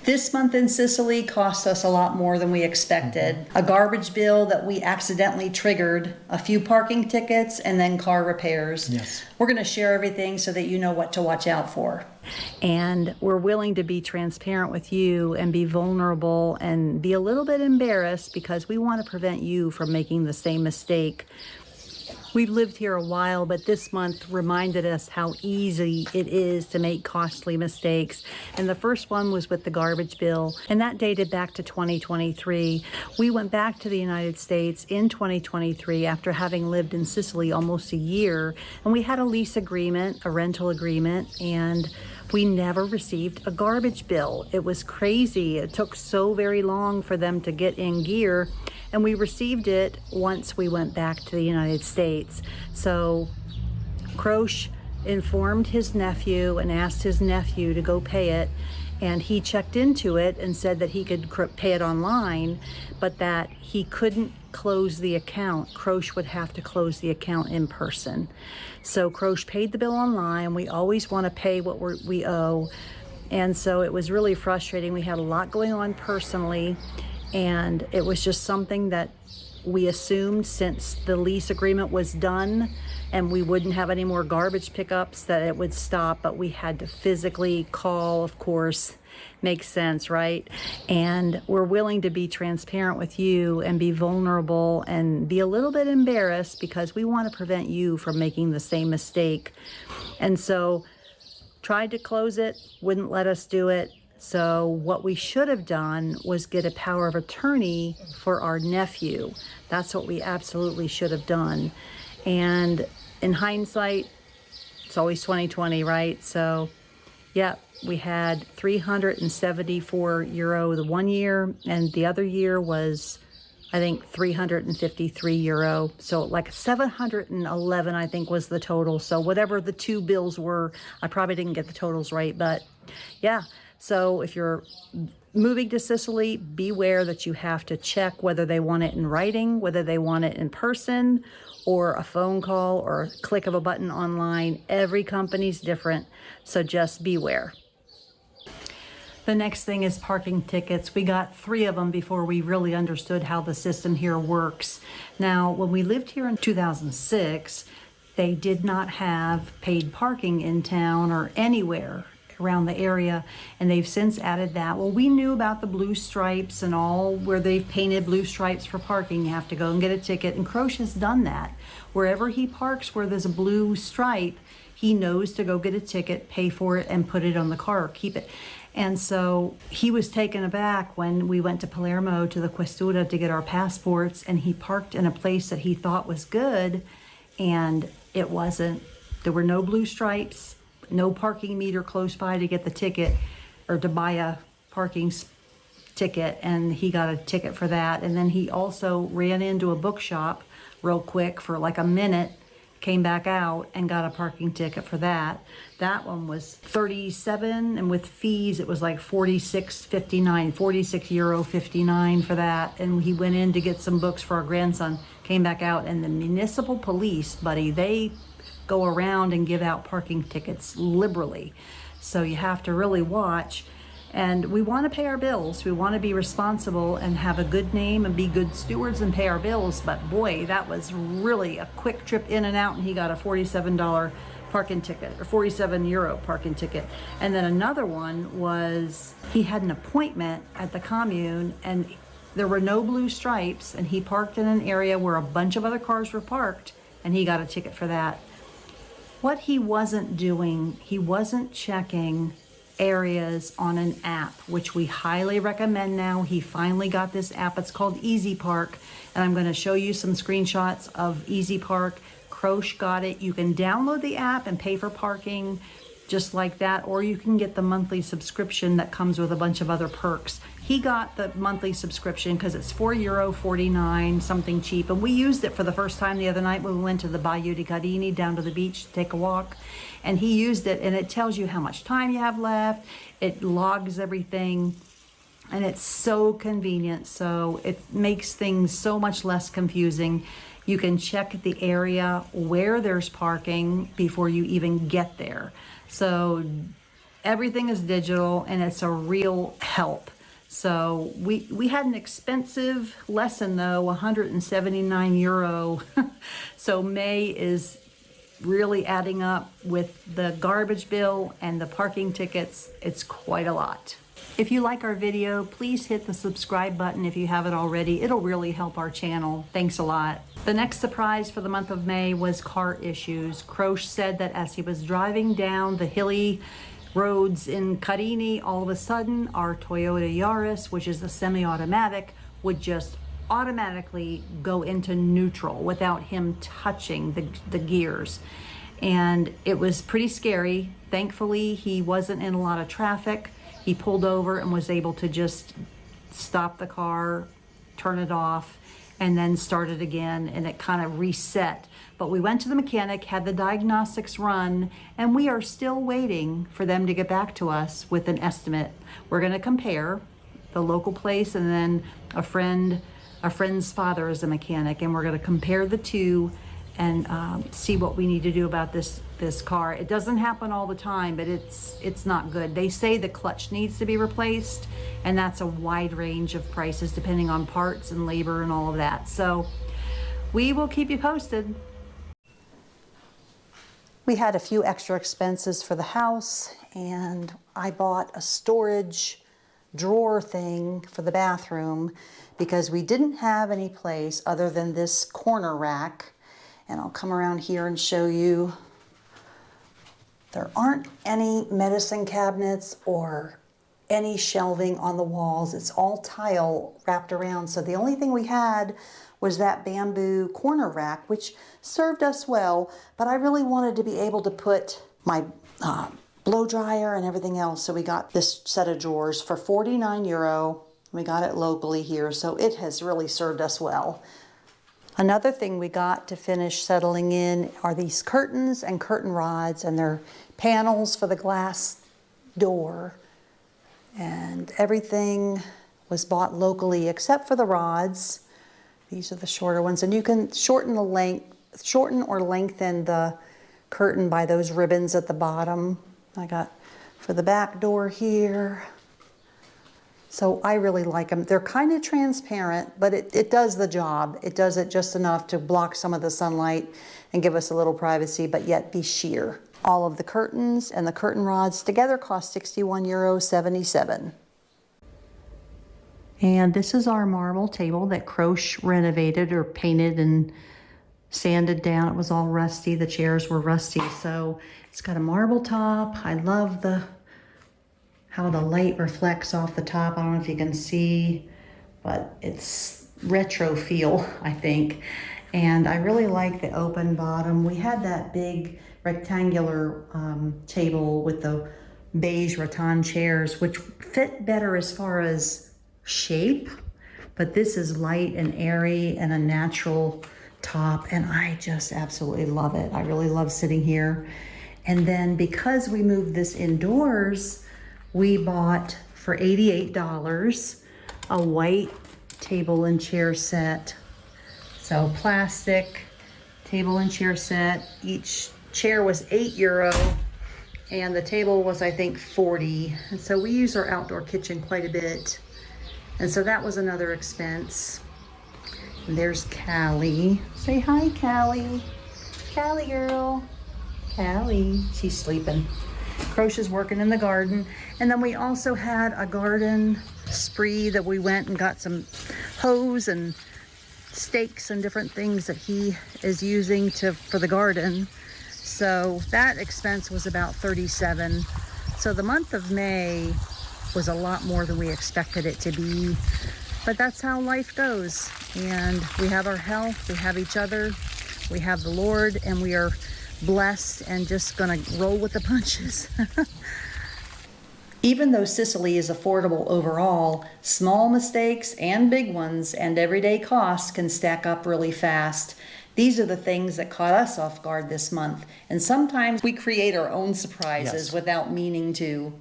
This month in Sicily cost us a lot more than we expected. A garbage bill that we accidentally triggered, a few parking tickets, and then car repairs. Yes. We're going to share everything so that you know what to watch out for. And we're willing to be transparent with you and be vulnerable and be a little bit embarrassed because we want to prevent you from making the same mistake. We've lived here a while, but this month reminded us how easy it is to make costly mistakes. And the first one was with the garbage bill, and that dated back to 2023. We went back to the United States in 2023 after having lived in Sicily almost a year, and we had a lease agreement, a rental agreement, and we never received a garbage bill. It was crazy. It took so very long for them to get in gear. And we received it once we went back to the United States. So 𝗓𝗄𝗄 informed his nephew and asked his nephew to go pay it. And he checked into it and said that he could pay it online, but that he couldn't close the account. 𝗓𝗄𝗄 would have to close the account in person. So 𝗓𝗄𝗄 paid the bill online. We always want to pay what we owe. And so it was really frustrating. We had a lot going on personally. And it was just something that we assumed since the lease agreement was done and we wouldn't have any more garbage pickups that it would stop, but we had to physically call, of course. Makes sense, right? And we're willing to be transparent with you and be vulnerable and be a little bit embarrassed because we want to prevent you from making the same mistake. And so tried to close it, wouldn't let us do it. So what we should have done was get a power of attorney for our nephew. That's what we absolutely should have done. And in hindsight, it's always 2020, right? So yeah, we had 374 euro the one year, and the other year was, I think, 353 euro. So like 711, I think, was the total. So whatever the two bills were, I probably didn't get the totals right, but yeah. So if you're moving to Sicily, beware that you have to check whether they want it in writing, whether they want it in person, or a phone call or a click of a button online. Every company's different, so just beware. The next thing is parking tickets. We got 3 of them before we really understood how the system here works. Now, when we lived here in 2006, they did not have paid parking in town or anywhere around the area, and they've since added that. Well, we knew about the blue stripes and all, where they've painted blue stripes for parking. You have to go and get a ticket, and 𝗓𝗄𝗄 has done that. Wherever he parks where there's a blue stripe, he knows to go get a ticket, pay for it, and put it on the car or keep it. And so he was taken aback when we went to Palermo to the questura to get our passports, and he parked in a place that he thought was good, and it wasn't. There were no blue stripes, no parking meter close by to get the ticket or to buy a parking ticket, and he got a ticket for that. And then he also ran into a bookshop real quick for like a minute, came back out and got a parking ticket for that. That one was 37, and with fees it was like 46.59, 46 euro 59 for that. And he went in to get some books for our grandson, came back out, and the municipal police, buddy, they go around and give out parking tickets liberally. So you have to really watch. And we want to pay our bills. We want to be responsible and have a good name and be good stewards and pay our bills. But boy, that was really a quick trip in and out, and he got a $47 parking ticket, or 47 euro parking ticket. And then another one was, he had an appointment at the commune, and there were no blue stripes, and he parked in an area where a bunch of other cars were parked, and he got a ticket for that. What he wasn't doing, he wasn't checking areas on an app, which we highly recommend now. He finally got this app. It's called EasyPark, and I'm going to show you some screenshots of EasyPark. 𝗓𝗄𝗄 got it. You can download the app and pay for parking just like that, or you can get the monthly subscription that comes with a bunch of other perks. He got the monthly subscription because it's €4.49, something cheap, and we used it for the first time the other night when we went to the 𝗢𝗍𝗍 down to the beach to take a walk, and he used it, and it tells you how much time you have left. It logs everything, and it's so convenient. So it makes things so much less confusing. You can check the area where there's parking before you even get there. So everything is digital and it's a real help. So we had an expensive lesson though, 179 euro. So May is really adding up with the garbage bill and the parking tickets. It's quite a lot. If you like our video, please hit the subscribe button if you haven't already. It'll really help our channel. Thanks a lot. The next surprise for the month of May was car issues. 𝗘𝗷𝗄𝗃 said that as he was driving down the hilly roads in 𝗘𝗷𝗵𝗲𝗍, all of a sudden our Toyota Yaris, which is a semi-automatic, would just automatically go into neutral without him touching the gears. And it was pretty scary. Thankfully, he wasn't in a lot of traffic. He pulled over and was able to just stop the car, turn it off, and then start it again, and it kind of reset. But we went to the mechanic, had the diagnostics run, and we are still waiting for them to get back to us with an estimate. We're gonna compare the local place, and then a friend's father is a mechanic, and we're gonna compare the two and see what we need to do about this car. It doesn't happen all the time, but it's not good. They say the clutch needs to be replaced, and that's a wide range of prices depending on parts and labor and all of that. So we will keep you posted. We had a few extra expenses for the house, and I bought a storage drawer thing for the bathroom because we didn't have any place other than this corner rack. And I'll come around here and show you. There aren't any medicine cabinets or any shelving on the walls. It's all tile wrapped around. So the only thing we had was that bamboo corner rack, which served us well, but I really wanted to be able to put my blow dryer and everything else. So we got this set of drawers for 49 euro. We got it locally here, so it has really served us well. Another thing we got to finish settling in are these curtains and curtain rods, and they're panels for the glass door. And everything was bought locally except for the rods. These are the shorter ones, and you can shorten or lengthen the curtain by those ribbons at the bottom. I got for the back door here. So I really like them. They're kind of transparent, but it does the job. It does it just enough to block some of the sunlight and give us a little privacy, but yet be sheer. All of the curtains and the curtain rods together cost 61.77 euro. And this is our marble table that 𝗘𝗷𝗄𝗃 renovated or painted and sanded down. It was all rusty. The chairs were rusty. So it's got a marble top. I love how the light reflects off the top. I don't know if you can see, but it's retro feel, I think. And I really like the open bottom. We had that big rectangular table with the beige rattan chairs, which fit better as far as shape, but this is light and airy and a natural top, and I just absolutely love it. I really love sitting here. And then because we moved this indoors, we bought for $88 a white table and chair set. So plastic table and chair set. Each chair was 8 euro and the table was, I think, 40. And so we use our outdoor kitchen quite a bit. And so that was another expense. And there's Callie. Say hi, Callie. Callie girl. Callie, she's sleeping. 𝗘𝗷𝗄𝗃's working in the garden. And then we also had a garden spree that we went and got some hose and stakes and different things that he is using for the garden. So that expense was about 37. So the month of May was a lot more than we expected it to be. But that's how life goes. And we have our health, we have each other, we have the Lord, and we are blessed and just gonna roll with the punches. Even though Sicily is affordable overall, small mistakes and big ones and everyday costs can stack up really fast. These are the things that caught us off guard this month. And sometimes we create our own surprises without meaning to.